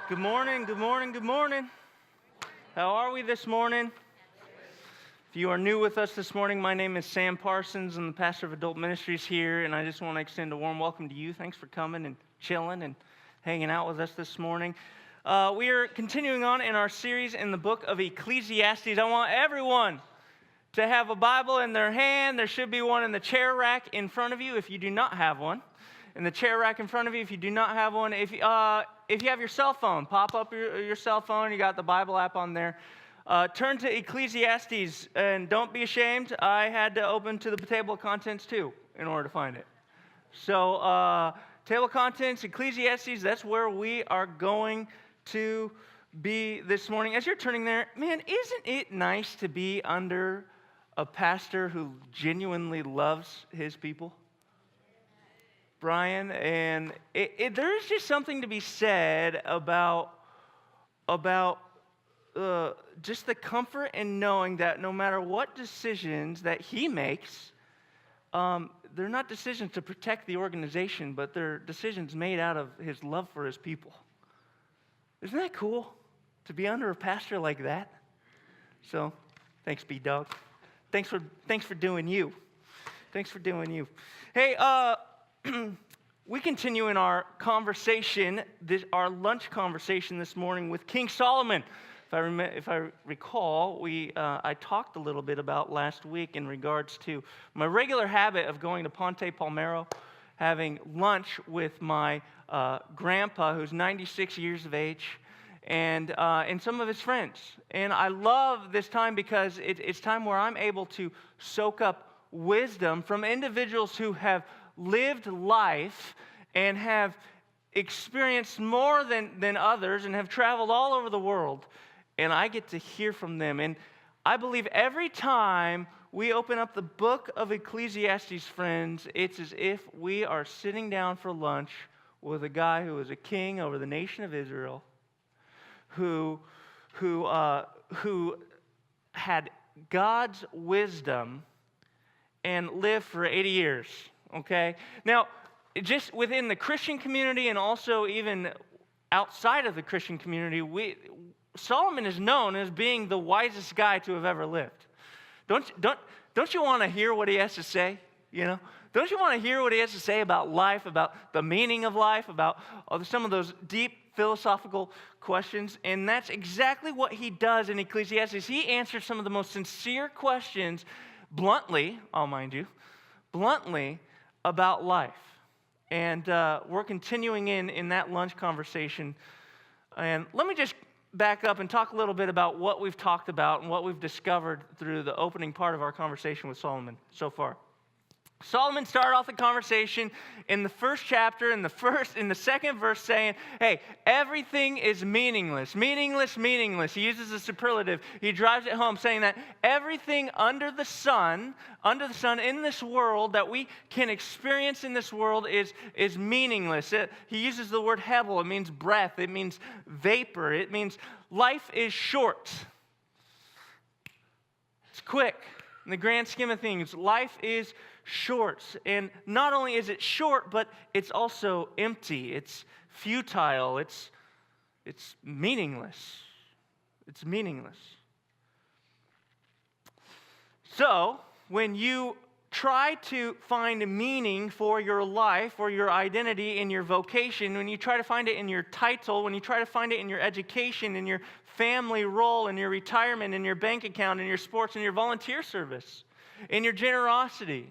Good morning, good morning, good morning. How are we this morning? If you are new with us this morning, my name is Sam Parsons. I'm the pastor of adult ministries here, and I just want to extend a warm welcome to you. Thanks for coming and chilling and hanging out with us this morning. We are continuing on in our series in the book of Ecclesiastes. I want everyone to have a Bible in their hand. There should be one in the chair rack in front of you if you do not have one. In the chair rack in front of you if you do not have one. If you have your cell phone, pop up your cell phone. You got the Bible app on there. Turn to Ecclesiastes, and don't be ashamed. I had to open to the table of contents too in order to find it. So table of contents, Ecclesiastes, that's where we are going to be this morning. As you're turning there, man, isn't it nice to be under a pastor who genuinely loves his people? Brian, and there is just something to be said about just the comfort in knowing that no matter what decisions that he makes, they're not decisions to protect the organization, but they're decisions made out of his love for his people. Isn't that cool to be under a pastor like that? So, thanks, B-Dog. Thanks for doing you. Thanks for doing you. Hey, we continue in our conversation, our lunch conversation this morning with King Solomon. If I recall, I talked a little bit about last week in regards to my regular habit of going to Ponte Palmero, having lunch with my grandpa, who's 96 years of age, and some of his friends. And I love this time because it's time where I'm able to soak up wisdom from individuals who have lived life and have experienced more than others and have traveled all over the world, and I get to hear from them. And I believe every time we open up the book of Ecclesiastes, friends, it's as if we are sitting down for lunch with a guy who was a king over the nation of Israel, who had God's wisdom and lived for 80 years. Okay? Now, just within the Christian community and also even outside of the Christian community, Solomon is known as being the wisest guy to have ever lived. Don't you want to hear what he has to say? You know? Don't you want to hear what he has to say about life, about the meaning of life, about some of those deep philosophical questions? And that's exactly what he does in Ecclesiastes. He answers some of the most sincere questions bluntly, I'll mind you, about life. And we're continuing in that lunch conversation. And let me just back up and talk a little bit about what we've talked about and what we've discovered through the opening part of our conversation with Solomon so far. Solomon started off the conversation in the first chapter, in the second verse, saying, hey, everything is meaningless. Meaningless. He uses a superlative. He drives it home, saying that everything under the sun in this world that we can experience in this world is meaningless. He uses the word hebel. It means breath. It means vapor. It means life is short. It's quick. In the grand scheme of things, life is short. And not only is it short, but it's also empty. It's futile. It's meaningless. It's meaningless. So, when you try to find meaning for your life or your identity in your vocation, when you try to find it in your title, when you try to find it in your education, in your family role, in your retirement, in your bank account, in your sports, in your volunteer service, in your generosity,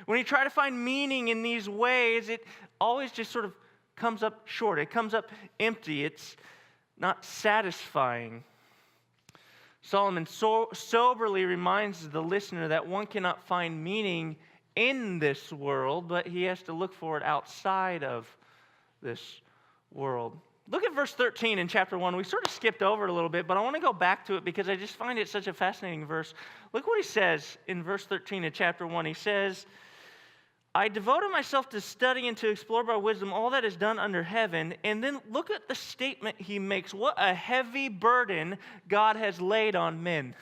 when you try to find meaning in these ways, it always just sort of comes up short. It comes up empty. It's not satisfying. Solomon soberly reminds the listener that one cannot find meaning in this world, but he has to look for it outside of this world. Look at verse 13 in chapter 1. We sort of skipped over it a little bit, but I want to go back to it because I just find it such a fascinating verse. Look what he says in verse 13 in chapter 1. He says, I devoted myself to study and to explore by wisdom all that is done under heaven. And then look at the statement he makes. What a heavy burden God has laid on men.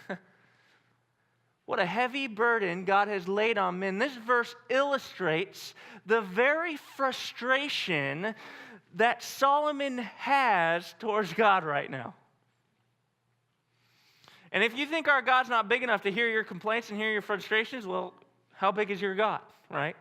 What a heavy burden God has laid on men. This verse illustrates the very frustration that Solomon has towards God right now. And if you think our God's not big enough to hear your complaints and hear your frustrations, well, how big is your God, right?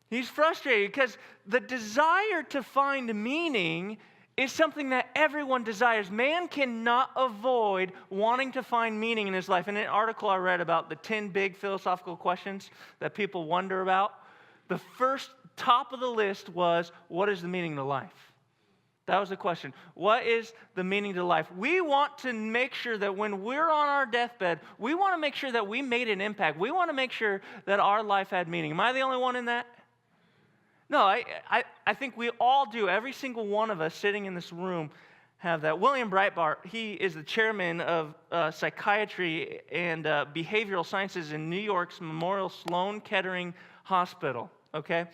He's frustrated because the desire to find meaning is something that everyone desires. Man cannot avoid wanting to find meaning in his life. In an article I read about the 10 big philosophical questions that people wonder about, the first top of the list was, what is the meaning to life? That was the question. What is the meaning to life? We want to make sure that when we're on our deathbed, we want to make sure that we made an impact. We want to make sure that our life had meaning. Am I the only one in that? No, I think we all do. Every single one of us sitting in this room have that. William Breitbart, he is the chairman of psychiatry and behavioral sciences in New York's Memorial Sloan Kettering Hospital, okay,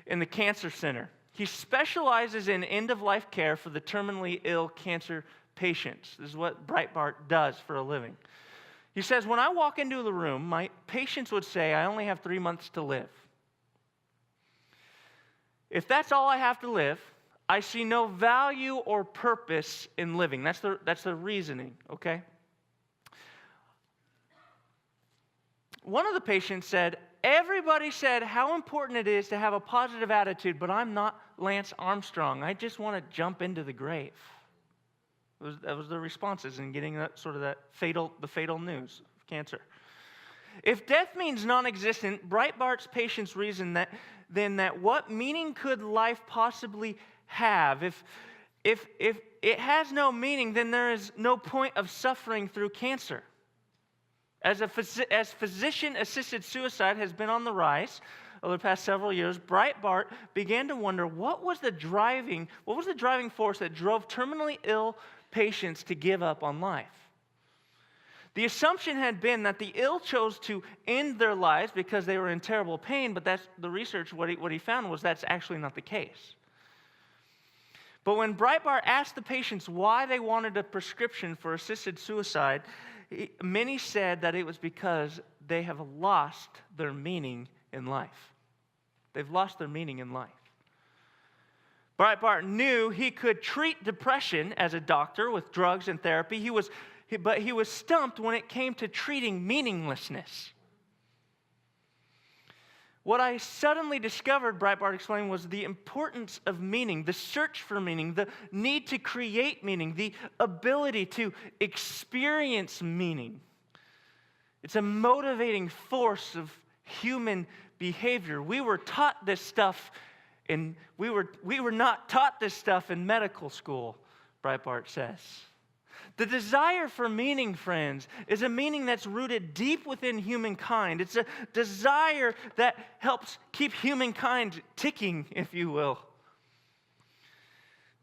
in the Cancer Center. He specializes in end-of-life care for the terminally ill cancer patients. This is what Breitbart does for a living. He says, when I walk into the room, my patients would say, I only have 3 months to live. If that's all I have to live, I see no value or purpose in living. That's the reasoning, okay? One of the patients said, everybody said how important it is to have a positive attitude, but I'm not Lance Armstrong. I just want to jump into the grave. That was the responses in getting that sort of the fatal news of cancer. If death means non-existent, Breitbart's patients reason that what meaning could life possibly have? If it has no meaning, then there is no point of suffering through cancer. As physician-assisted suicide has been on the rise over the past several years, Breitbart began to wonder what was the driving force that drove terminally ill patients to give up on life. The assumption had been that the ill chose to end their lives because they were in terrible pain, but that's the research, what he found was that's actually not the case. But when Breitbart asked the patients why they wanted a prescription for assisted suicide, many said that it was because they have lost their meaning in life. They've lost their meaning in life. Breitbart knew he could treat depression as a doctor with drugs and therapy. But he was stumped when it came to treating meaninglessness. What I suddenly discovered, Breitbart explained, was the importance of meaning, the search for meaning, the need to create meaning, the ability to experience meaning. It's a motivating force of human behavior. We were taught this stuff, and we were not taught this stuff in medical school, Breitbart says. The desire for meaning, friends, is a meaning that's rooted deep within humankind. It's a desire that helps keep humankind ticking, if you will.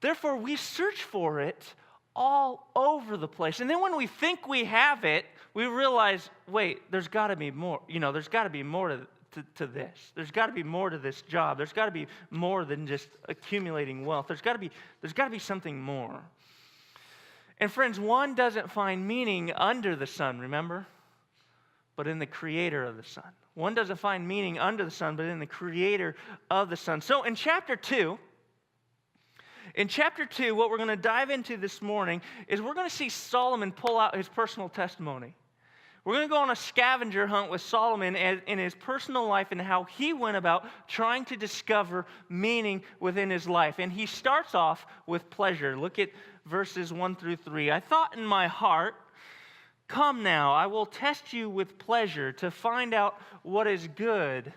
Therefore, we search for it all over the place. And then when we think we have it, we realize, wait, there's got to be more. There's got to be more to this. There's got to be more to this job. There's got to be more than just accumulating wealth. There's got to be something more. And friends, one doesn't find meaning under the sun, remember? But in the creator of the sun. One doesn't find meaning under the sun, but in the creator of the sun. So in chapter 2, what we're going to dive into this morning is we're going to see Solomon pull out his personal testimony. We're going to go on a scavenger hunt with Solomon in his personal life and how he went about trying to discover meaning within his life. And he starts off with pleasure. Look at verses 1 through 3. I thought in my heart, come now, I will test you with pleasure to find out what is good.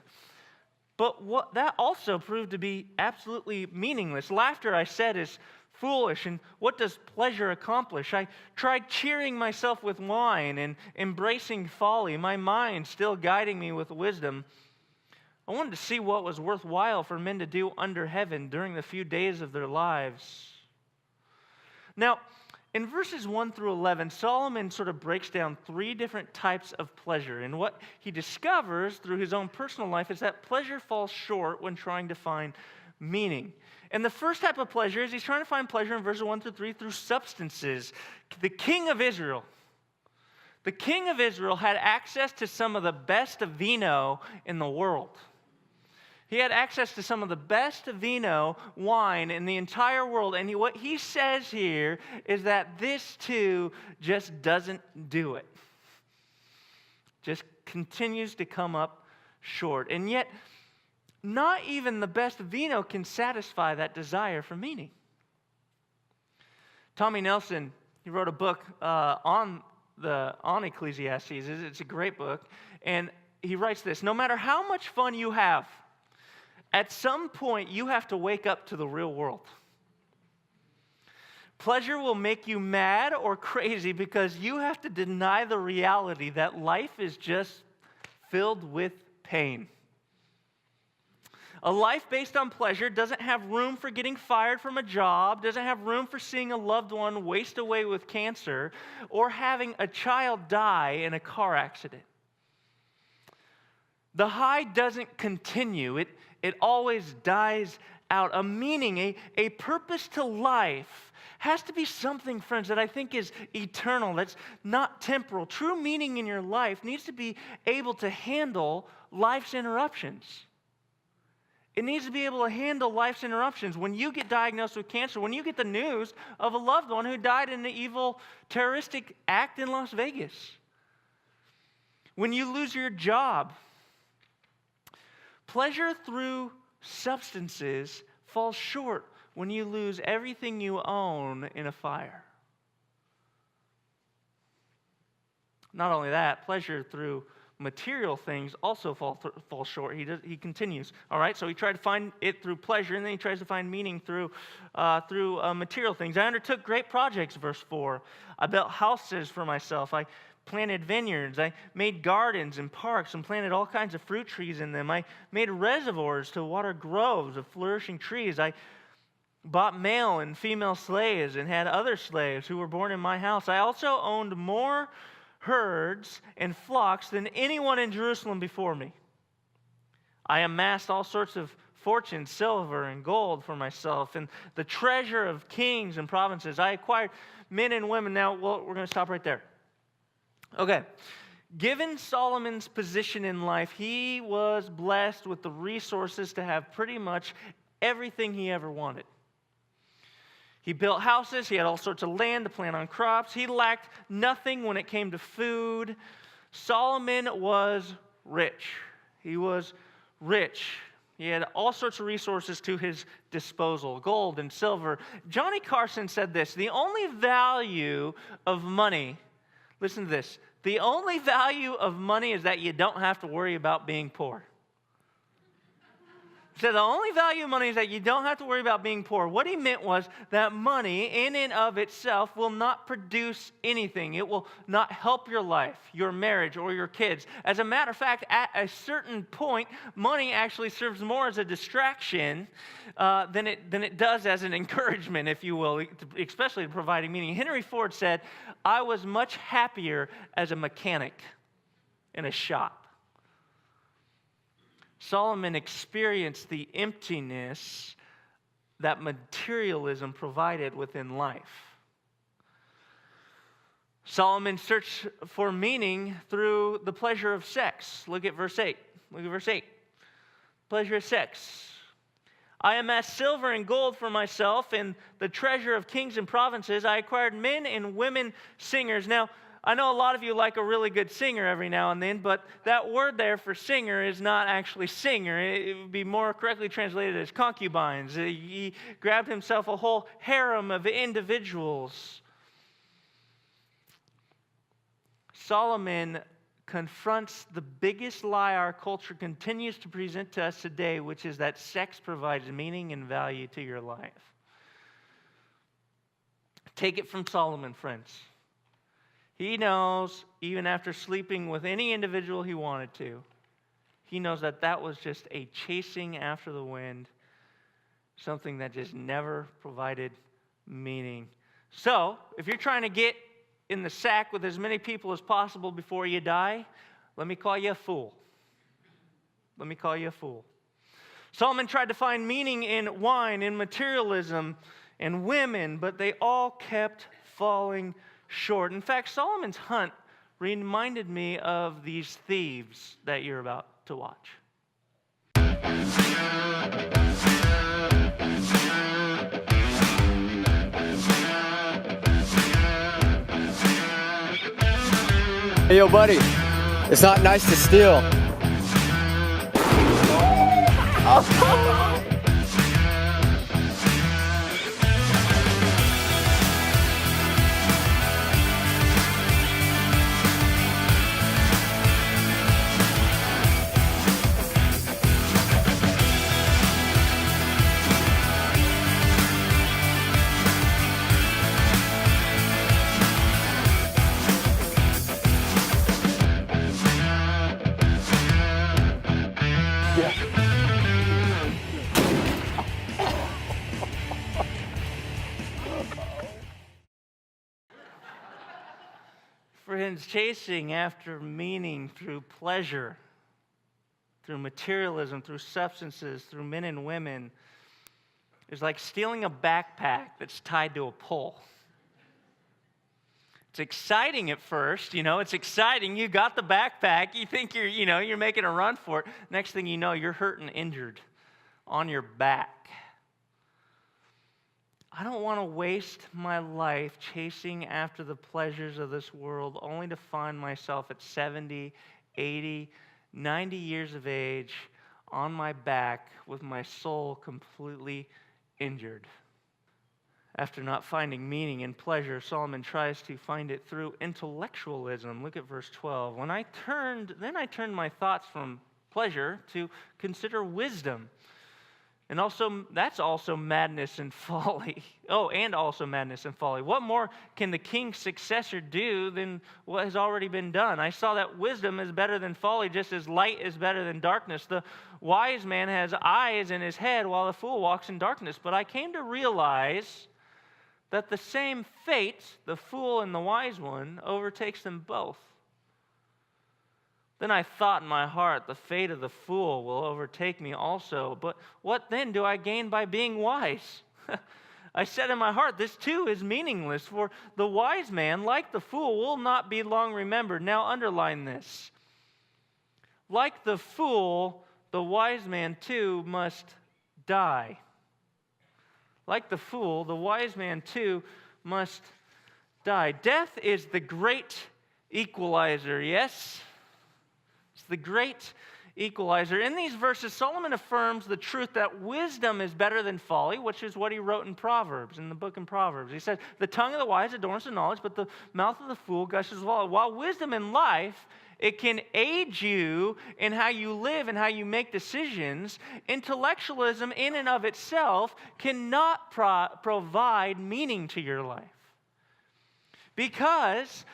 But that also proved to be absolutely meaningless. Laughter, I said, is foolish, and what does pleasure accomplish? I tried cheering myself with wine and embracing folly, my mind still guiding me with wisdom. I wanted to see what was worthwhile for men to do under heaven during the few days of their lives. Now, in verses 1 through 11, Solomon sort of breaks down 3 different types of pleasure. And what he discovers through his own personal life is that pleasure falls short when trying to find meaning. And the first type of pleasure is he's trying to find pleasure in verses 1 through 3 through substances. The king of Israel, The king of Israel had access to some of the best vino in the world. He had access to some of the best vino wine in the entire world. And what he says here is that this too just doesn't do it. Just continues to come up short. And yet, not even the best vino can satisfy that desire for meaning. Tommy Nelson, he wrote a book on Ecclesiastes. It's a great book. And he writes this: no matter how much fun you have, at some point you have to wake up to the real world. Pleasure will make you mad or crazy because you have to deny the reality that life is just filled with pain. A life based on pleasure doesn't have room for getting fired from a job, doesn't have room for seeing a loved one waste away with cancer, or having a child die in a car accident. The high doesn't continue. It always dies out. A meaning, a purpose to life has to be something, friends, that I think is eternal, that's not temporal. True meaning in your life needs to be able to handle life's interruptions. It needs to be able to handle life's interruptions. When you get diagnosed with cancer, when you get the news of a loved one who died in an evil terroristic act in Las Vegas, when you lose your job, pleasure through substances falls short when you lose everything you own in a fire. Not only that, pleasure through material things also fall short. He continues. All right, so he tried to find it through pleasure, and then he tries to find meaning through material things. I undertook great projects, verse 4. I built houses for myself. I planted vineyards. I made gardens and parks and planted all kinds of fruit trees in them. I made reservoirs to water groves of flourishing trees. I bought male and female slaves and had other slaves who were born in my house. I also owned more herds and flocks than anyone in Jerusalem before me. I amassed all sorts of fortune, silver and gold for myself, and the treasure of kings and provinces. I acquired men and women. Now, we're going to stop right there. Okay. Given Solomon's position in life, he was blessed with the resources to have pretty much everything he ever wanted. He built houses. He had all sorts of land to plant on crops. He lacked nothing when it came to food. Solomon was rich. He was rich. He had all sorts of resources to his disposal, gold and silver. Johnny Carson said this: the only value of money, listen to this, the only value of money is that you don't have to worry about being poor. So the only value of money is that you don't have to worry about being poor. What he meant was that money in and of itself will not produce anything. It will not help your life, your marriage, or your kids. As a matter of fact, at a certain point, money actually serves more as a distraction than it does as an encouragement, if you will, especially providing meaning. Henry Ford said, "I was much happier as a mechanic in a shop." Solomon experienced the emptiness that materialism provided within life. Solomon searched for meaning through the pleasure of sex. Look at verse 8. Look at verse 8. Pleasure of sex. I amassed silver and gold for myself and the treasure of kings and provinces. I acquired men and women singers. Now, I know a lot of you like a really good singer every now and then, but that word there for singer is not actually singer. It would be more correctly translated as concubines. He grabbed himself a whole harem of individuals. Solomon confronts the biggest lie our culture continues to present to us today, which is that sex provides meaning and value to your life. Take it from Solomon, friends. He knows, even after sleeping with any individual he wanted to, he knows that that was just a chasing after the wind, something that just never provided meaning. So, if you're trying to get in the sack with as many people as possible before you die, let me call you a fool. Let me call you a fool. Solomon tried to find meaning in wine, in materialism, and women, but they all kept falling short. In fact, Solomon's hunt reminded me of these thieves that you're about to watch. Hey, yo, buddy, it's not nice to steal. Friends, chasing after meaning through pleasure, through materialism, through substances, through men and women, is like stealing a backpack that's tied to a pole. It's exciting at first, it's exciting. You got the backpack, you think you're making a run for it. Next thing you know, you're hurt and injured on your back. I don't want to waste my life chasing after the pleasures of this world only to find myself at 70, 80, 90 years of age on my back with my soul completely injured. After not finding meaning and pleasure, Solomon tries to find it through intellectualism. Look at verse 12. Then I turned my thoughts from pleasure to consider wisdom. And that's also madness and folly. Oh, and also madness and folly. What more can the king's successor do than what has already been done? I saw that wisdom is better than folly, just as light is better than darkness. The wise man has eyes in his head, while the fool walks in darkness. But I came to realize that the same fate, the fool and the wise one, overtakes them both. Then I thought in my heart, the fate of the fool will overtake me also. But what then do I gain by being wise? I said in my heart, this too is meaningless, for the wise man, like the fool, will not be long remembered. Now underline this. Like the fool, the wise man too must die. Like the fool, the wise man too must die. Death is the great equalizer, yes? It's the great equalizer. In these verses, Solomon affirms the truth that wisdom is better than folly, which is what he wrote in Proverbs, in the book in Proverbs. He said, the tongue of the wise adorns the knowledge, but the mouth of the fool gushes folly. While wisdom in life, it can aid you in how you live and how you make decisions, intellectualism in and of itself cannot provide meaning to your life. Because,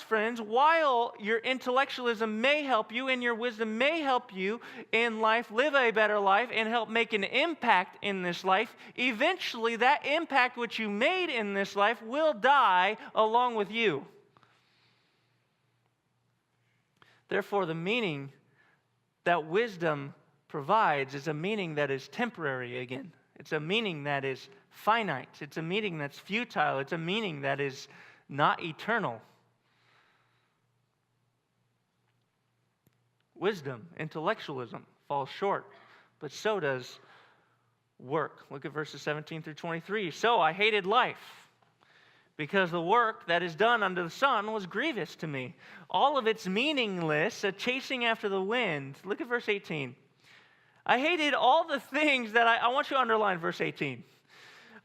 friends, while your intellectualism may help you and your wisdom may help you in life, live a better life, and help make an impact in this life, eventually that impact which you made in this life will die along with you. Therefore, the meaning that wisdom provides is a meaning that is temporary again. It's a meaning that is finite. It's a meaning that's futile. It's a meaning that is not eternal. Wisdom, intellectualism falls short, but so does work. Look at verses 17 through 23. So I hated life, because the work that is done under the sun was grievous to me. All of it's meaningless, a chasing after the wind. Look at verse 18. I hated all the things that I want you to underline verse 18.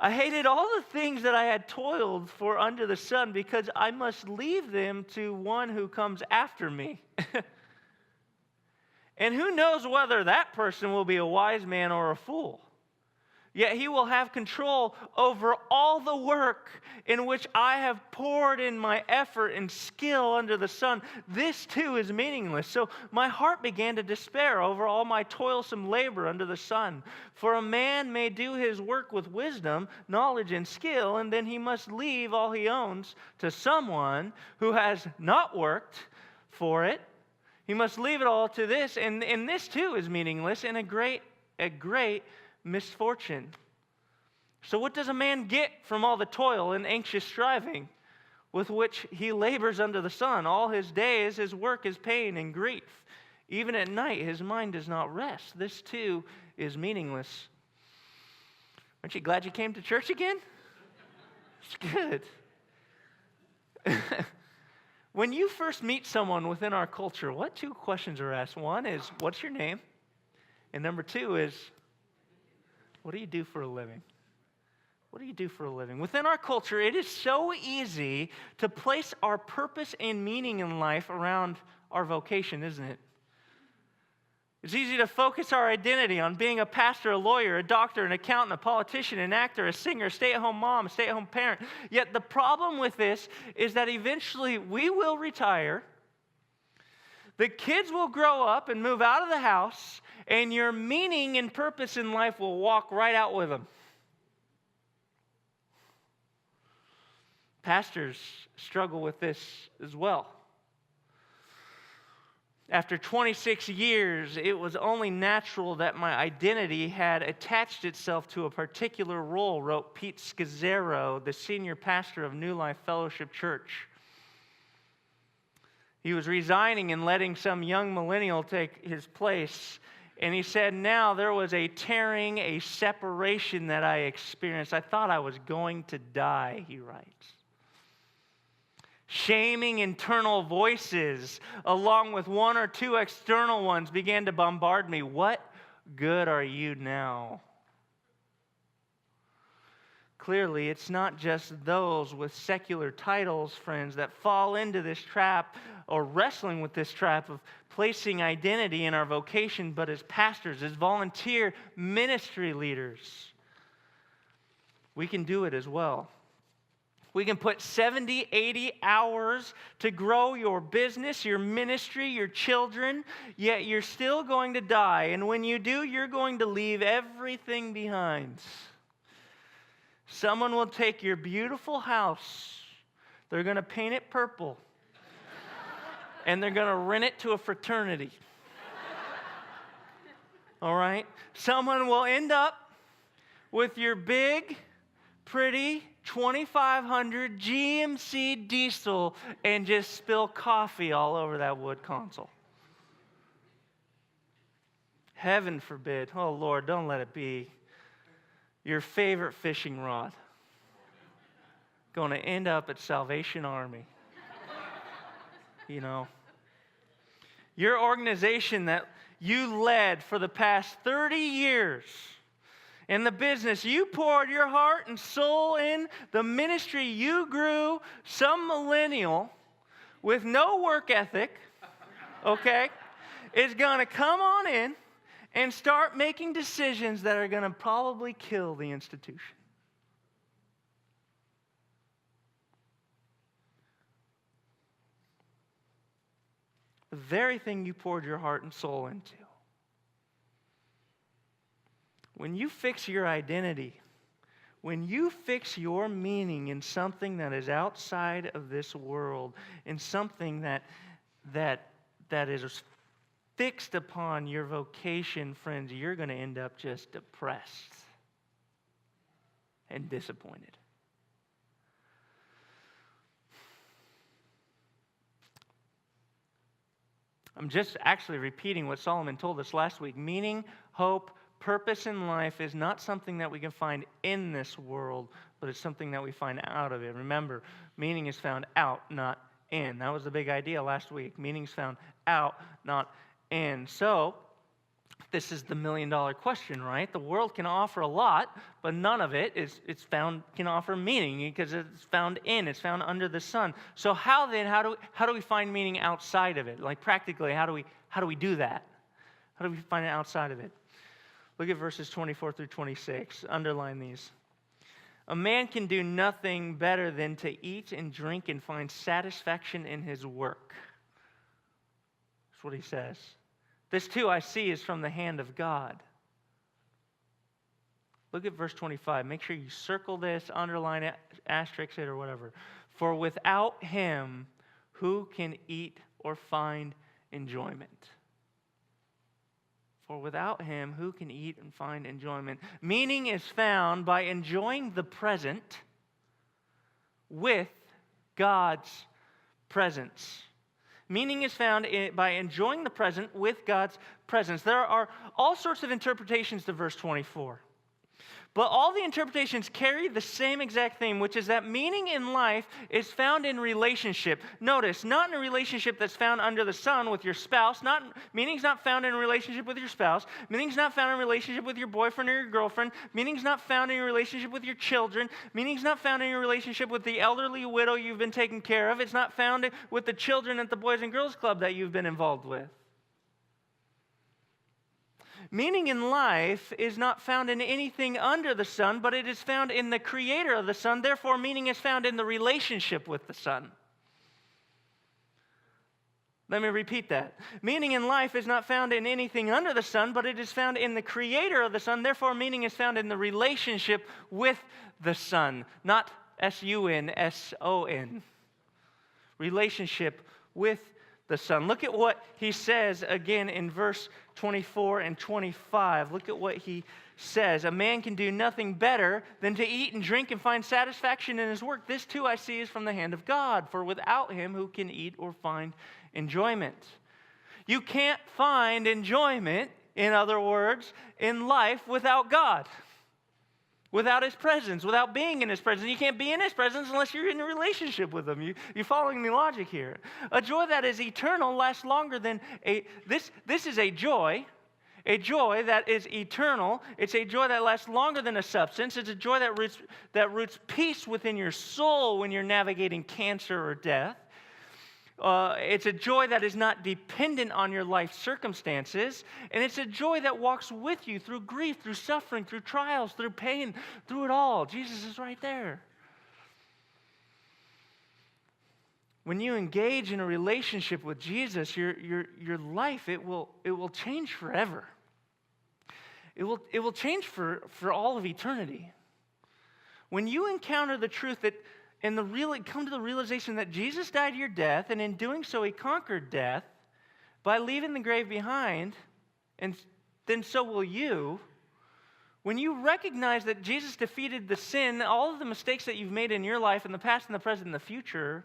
I hated all the things that I had toiled for under the sun, because I must leave them to one who comes after me. And who knows whether that person will be a wise man or a fool. Yet he will have control over all the work in which I have poured in my effort and skill under the sun. This too is meaningless. So my heart began to despair over all my toilsome labor under the sun. For a man may do his work with wisdom, knowledge, and skill, and then he must leave all he owns to someone who has not worked for it. He must leave it all to this, and this too is meaningless and a great misfortune. So what does a man get from all the toil and anxious striving? with which he labors under the sun. All his days, his work is pain and grief. Even at night, his mind does not rest. This too is meaningless. Aren't you glad you came to church again? It's good. When you first meet someone within our culture, what two questions are asked? One is, what's your name? And number two is, what do you do for a living? What do you do for a living? Within our culture, it is so easy to place our purpose and meaning in life around our vocation, isn't it? It's easy to focus our identity on being a pastor, a lawyer, a doctor, an accountant, a politician, an actor, a singer, a stay-at-home mom, a stay-at-home parent. Yet the problem with this is that eventually we will retire, the kids will grow up and move out of the house, and your meaning and purpose in life will walk right out with them. Pastors struggle with this as well. After 26 years, it was only natural that my identity had attached itself to a particular role, wrote Pete Scazzaro, the senior pastor of New Life Fellowship Church. He was resigning and letting some young millennial take his place. And he said, now there was a tearing, a separation that I experienced. I thought I was going to die, he writes. Shaming internal voices, along with one or two external ones, began to bombard me. What good are you now? Clearly, it's not just those with secular titles, friends, that fall into this trap or wrestling with this trap of placing identity in our vocation, but as pastors, as volunteer ministry leaders, we can do it as well. We can put 70, 80 hours to grow your business, your ministry, your children, yet you're still going to die. And when you do, you're going to leave everything behind. Someone will take your beautiful house, they're going to paint it purple, and they're going to rent it to a fraternity. All right? Someone will end up with your big, pretty 2500 GMC diesel and just spill coffee all over that wood console. Heaven forbid. Oh, Lord, don't let it be your favorite fishing rod going to end up at Salvation Army. You know. Your organization that you led for the past 30 years, in the business you poured your heart and soul in, the ministry you grew, some millennial with no work ethic, okay, is going to come on in and start making decisions that are going to probably kill the institution. The very thing you poured your heart and soul into. When you fix your identity, when you fix your meaning in something that is outside of this world, in something that is fixed upon your vocation, friends, you're going to end up just depressed and disappointed. I'm just actually repeating what Solomon told us last week. Meaning, hope, purpose in life is not something that we can find in this world, but it's something that we find out of it. Remember, meaning is found out, not in. That was the big idea last week. Meaning is found out, not in. So, this is the million-dollar question, right? The world can offer a lot, but none of it can offer meaning because it's found it's found under the sun. So how do we find meaning outside of it? Like practically, how do we do that? How do we find it outside of it? Look at verses 24 through 26. Underline these. A man can do nothing better than to eat and drink and find satisfaction in his work. That's what he says. This too I see is from the hand of God. Look at verse 25. Make sure you circle this, underline it, asterisk it, or whatever. For without him, who can eat or find enjoyment? For without him, who can eat and find enjoyment? Meaning is found by enjoying the present with God's presence. Meaning is found by enjoying the present with God's presence. There are all sorts of interpretations to verse 24. But all the interpretations carry the same exact theme, which is that meaning in life is found in relationship. Notice, not in a relationship that's found under the sun with your spouse. Meaning's not found in a relationship with your spouse. Meaning's not found in a relationship with your boyfriend or your girlfriend. Meaning's not found in a relationship with your children. Meaning's not found in a relationship with the elderly widow you've been taking care of. It's not found with the children at the Boys and Girls Club that you've been involved with. Meaning in life is not found in anything under the sun, but it is found in the creator of the sun. Therefore, meaning is found in the relationship with the sun. Let me repeat that. Meaning in life is not found in anything under the sun, but it is found in the creator of the sun. Therefore, meaning is found in the relationship with the sun, not S-U-N-S-O-N. Relationship with the sun. Look at what he says again in verse 24 and 25. Look at what he says. A man can do nothing better than to eat and drink and find satisfaction in his work. This too I see is from the hand of God. For without him, who can eat or find enjoyment? You can't find enjoyment, in other words, in life without God. Without his presence, without being in his presence. You can't be in his presence unless you're in a relationship with him. You're following the logic here. A joy that is eternal lasts longer than this is a joy that is eternal. It's a joy that lasts longer than a substance. It's a joy that roots peace within your soul when you're navigating cancer or death. It's a joy that is not dependent on your life circumstances, and it's a joy that walks with you through grief, through suffering, through trials, through pain, through it all. Jesus is right there. When you engage in a relationship with Jesus, your life, it will change forever. It will change for all of eternity. When you encounter the truth that come to the realization that Jesus died your death, and in doing so, he conquered death by leaving the grave behind, and then so will you. When you recognize that Jesus defeated the sin, all of the mistakes that you've made in your life in the past and the present and the future,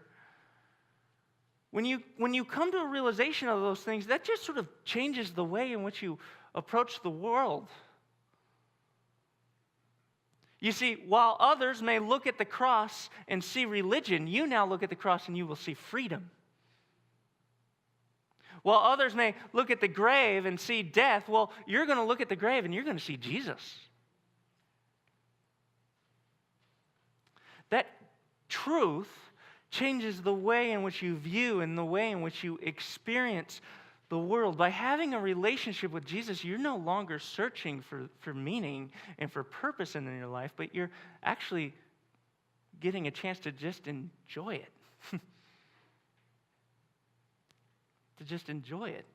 when you come to a realization of those things, that just sort of changes the way in which you approach the world. You see, while others may look at the cross and see religion, you now look at the cross and you will see freedom. While others may look at the grave and see death, well, you're going to look at the grave and you're going to see Jesus. That truth changes the way in which you view and the way in which you experience the world. By having a relationship with Jesus, you're no longer searching for meaning and for purpose in your life, but you're actually getting a chance to just enjoy it. To just enjoy it.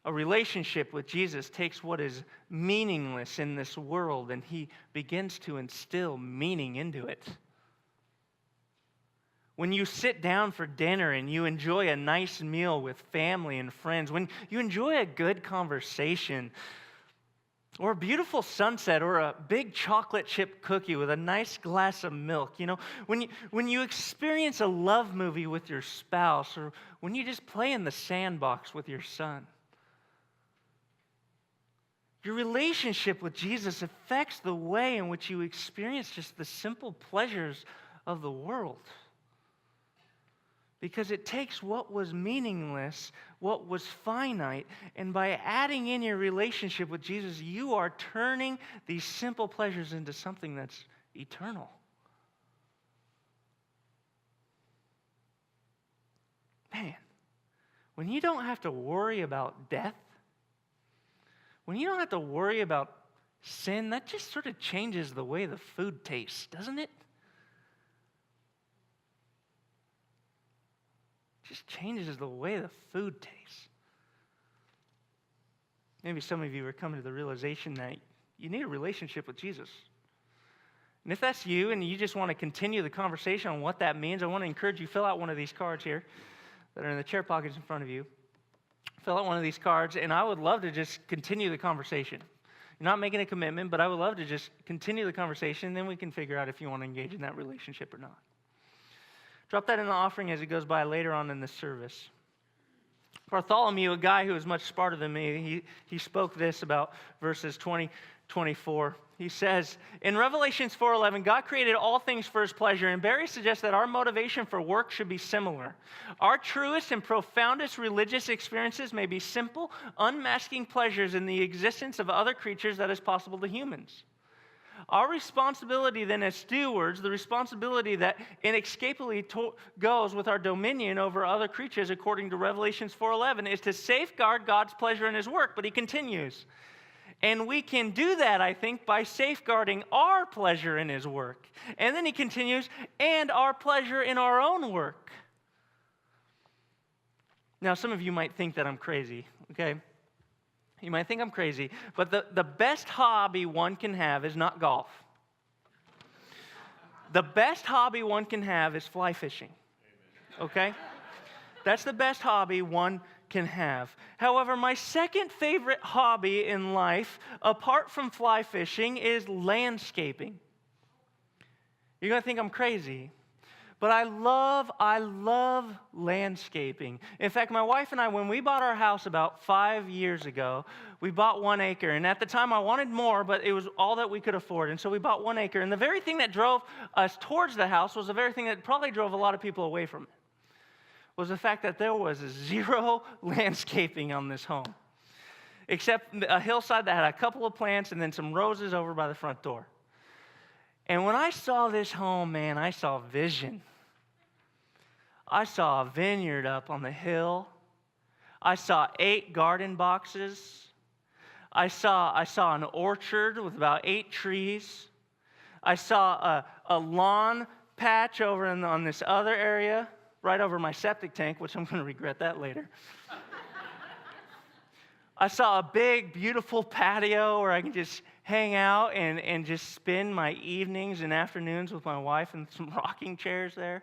A relationship with Jesus takes what is meaningless in this world and he begins to instill meaning into it. When you sit down for dinner and you enjoy a nice meal with family and friends, when you enjoy a good conversation, or a beautiful sunset, or a big chocolate chip cookie with a nice glass of milk, when you experience a love movie with your spouse, or when you just play in the sandbox with your son, your relationship with Jesus affects the way in which you experience just the simple pleasures of the world. Because it takes what was meaningless, what was finite, and by adding in your relationship with Jesus, you are turning these simple pleasures into something that's eternal. Man, when you don't have to worry about death, when you don't have to worry about sin, that just sort of changes the way the food tastes, doesn't it? Just changes the way the food tastes. Maybe some of you are coming to the realization that you need a relationship with Jesus. And if that's you and you just want to continue the conversation on what that means, I want to encourage you, fill out one of these cards here that are in the chair pockets in front of you. Fill out one of these cards, and I would love to just continue the conversation. You're not making a commitment, but I would love to just continue the conversation, and then we can figure out if you want to engage in that relationship or not. Drop that in the offering as it goes by later on in the service. Bartholomew, a guy who was much smarter than me, he spoke this about verses 20, 24. He says, in Revelations 4:11, God created all things for his pleasure, and Barry suggests that our motivation for work should be similar. Our truest and profoundest religious experiences may be simple, unmasking pleasures in the existence of other creatures that is possible to humans. Our responsibility then as stewards, the responsibility that inescapably goes with our dominion over other creatures according to Revelations 4:11, is to safeguard God's pleasure in his work. But he continues, and we can do that, I think, by safeguarding our pleasure in his work. And then he continues, and our pleasure in our own work. Now, some of you might think that I'm crazy, okay? You might think I'm crazy, but the best hobby one can have is not golf. The best hobby one can have is fly fishing, okay? That's the best hobby one can have. However, my second favorite hobby in life, apart from fly fishing, is landscaping. You're going to think I'm crazy. But I love landscaping. In fact, my wife and I, when we bought our house about 5 years ago, we bought 1 acre. And at the time, I wanted more, but it was all that we could afford. And so we bought 1 acre. And the very thing that drove us towards the house was the very thing that probably drove a lot of people away from it, was the fact that there was zero landscaping on this home, except a hillside that had a couple of plants and then some roses over by the front door. And when I saw this home, man, I saw vision. I saw a vineyard up on the hill. I saw 8 garden boxes. I saw an orchard with about 8 trees. I saw a lawn patch over on this other area, right over my septic tank, which I'm going to regret that later. I saw a big, beautiful patio where I can just hang out and just spend my evenings and afternoons with my wife and some rocking chairs there.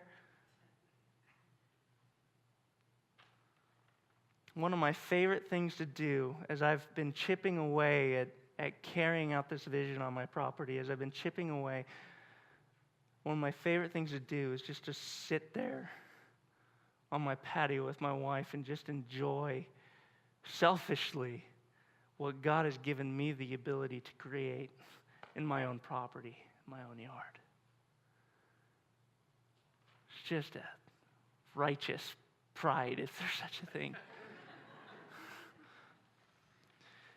One of my favorite things to do as I've been chipping away at carrying out this vision on my property, as I've been chipping away, one of my favorite things to do is just to sit there on my patio with my wife and just enjoy selfishly what God has given me the ability to create in my own property, my own yard. It's just a righteous pride, if there's such a thing.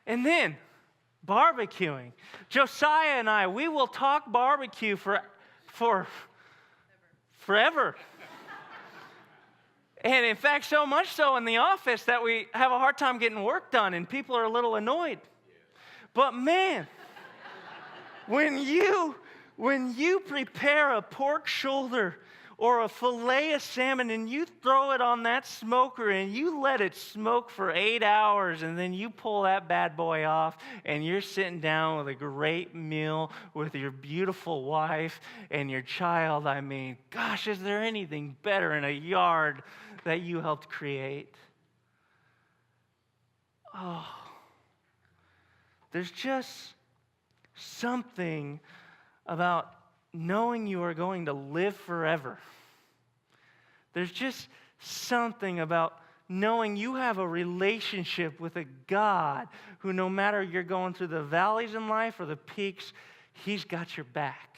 And then, barbecuing. Josiah and I, we will talk barbecue for forever. And in fact, so much so in the office that we have a hard time getting work done and people are a little annoyed. But man, when you prepare a pork shoulder or a fillet of salmon and you throw it on that smoker and you let it smoke for 8 hours and then you pull that bad boy off and you're sitting down with a great meal with your beautiful wife and your child, I mean, gosh, is there anything better in a yard that you helped create? Oh, there's just something about knowing you are going to live forever. There's just something about knowing you have a relationship with a God who, no matter you're going through the valleys in life or the peaks, He's got your back.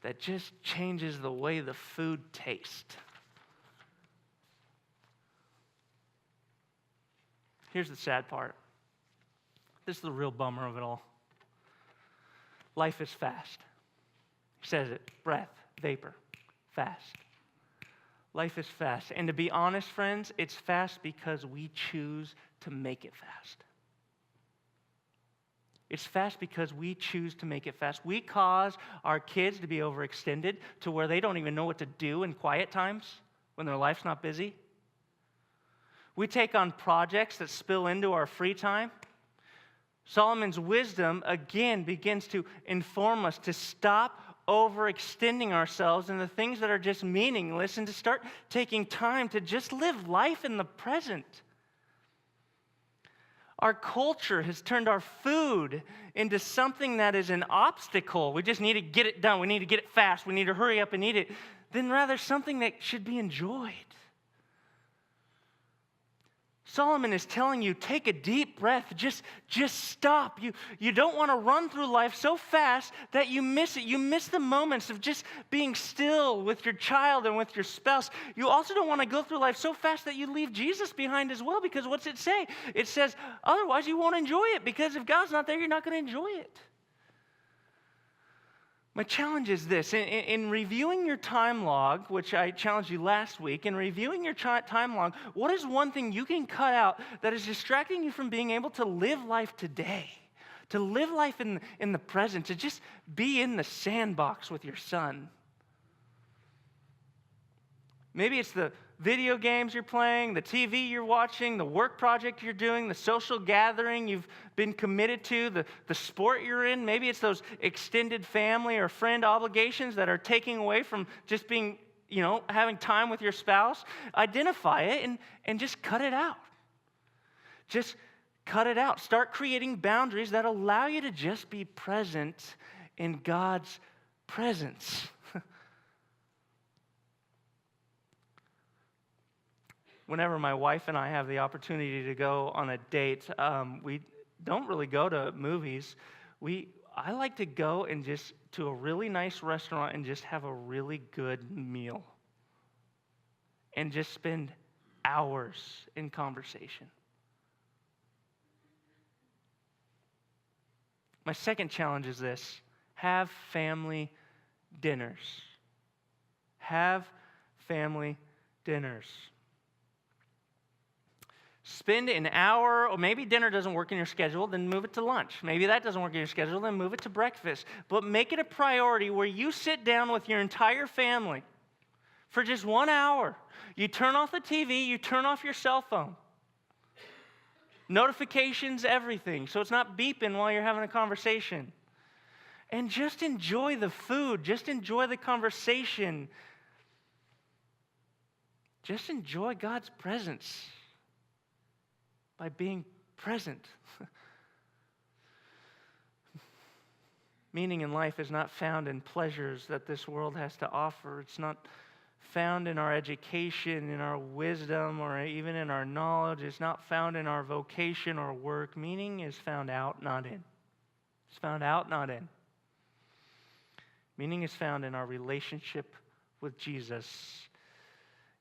That just changes the way the food tastes. Here's the sad part. This is the real bummer of it all. Life is fast. He says it, breath, vapor, fast. Life is fast. And to be honest, friends, it's fast because we choose to make it fast. It's fast because we choose to make it fast. We cause our kids to be overextended to where they don't even know what to do in quiet times when their life's not busy. We take on projects that spill into our free time. Solomon's wisdom, again, begins to inform us to stop overextending ourselves in the things that are just meaningless and to start taking time to just live life in the present. Our culture has turned our food into something that is an obstacle. We just need to get it done. We need to get it fast. We need to hurry up and eat it. Then rather something that should be enjoyed. Solomon is telling you, take a deep breath. Just stop. You don't want to run through life so fast that you miss it. You miss the moments of just being still with your child and with your spouse. You also don't want to go through life so fast that you leave Jesus behind as well, because what's it say? It says, otherwise you won't enjoy it, because if God's not there, you're not going to enjoy it. My challenge is this. In reviewing your time log, which I challenged you last week, in reviewing your time log, what is one thing you can cut out that is distracting you from being able to live life today, to live life in the present, to just be in the sandbox with your son? Maybe it's the video games you're playing, the TV you're watching, the work project you're doing, the social gathering you've been committed to, the sport you're in. Maybe it's those extended family or friend obligations that are taking away from just being, having time with your spouse. Identify it and just cut it out. Just cut it out. Start creating boundaries that allow you to just be present in God's presence. Whenever my wife and I have the opportunity to go on a date, we don't really go to movies. I like to go and just to a really nice restaurant and just have a really good meal. And just spend hours in conversation. My second challenge is this: have family dinners. Have family dinners. Spend an hour, or maybe dinner doesn't work in your schedule, then move it to lunch. Maybe that doesn't work in your schedule, then move it to breakfast. But make it a priority where you sit down with your entire family for just 1 hour. You turn off the TV, you turn off your cell phone. Notifications, everything, so it's not beeping while you're having a conversation. And just enjoy the food, just enjoy the conversation. Just enjoy God's presence by being present. Meaning in life is not found in pleasures that this world has to offer. It's not found in our education, in our wisdom, or even in our knowledge. It's not found in our vocation or work. Meaning is found out, not in. It's found out, not in. Meaning is found in our relationship with Jesus.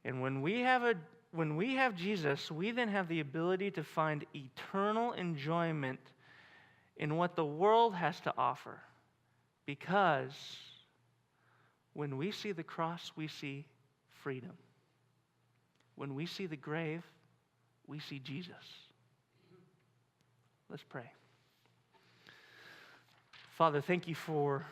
And when we have Jesus, we then have the ability to find eternal enjoyment in what the world has to offer. Because when we see the cross, we see freedom. When we see the grave, we see Jesus. Let's pray. Father, thank you for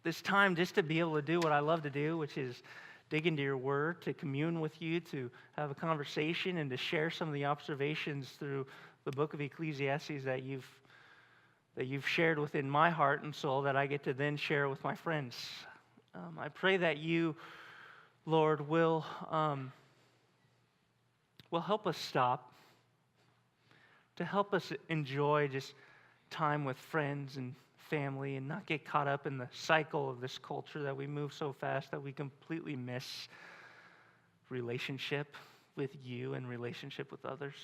this time just to be able to do what I love to do, which is dig into your word, to commune with you, to have a conversation, and to share some of the observations through the book of Ecclesiastes that you've shared within my heart and soul that I get to then share with my friends. I pray that you, Lord, will help us stop, to help us enjoy just time with friends and family and not get caught up in the cycle of this culture that we move so fast that we completely miss relationship with you and relationship with others.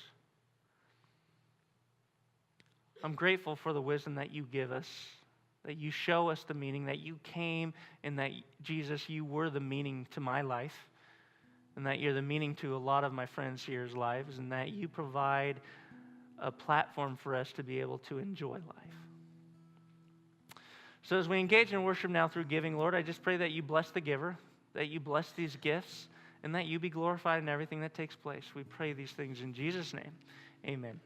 I'm grateful for the wisdom that you give us, that you show us the meaning, that you came, and that, Jesus, you were the meaning to my life, and that you're the meaning to a lot of my friends here's lives, and that you provide a platform for us to be able to enjoy life. So as we engage in worship now through giving, Lord, I just pray that you bless the giver, that you bless these gifts, and that you be glorified in everything that takes place. We pray these things in Jesus' name. Amen.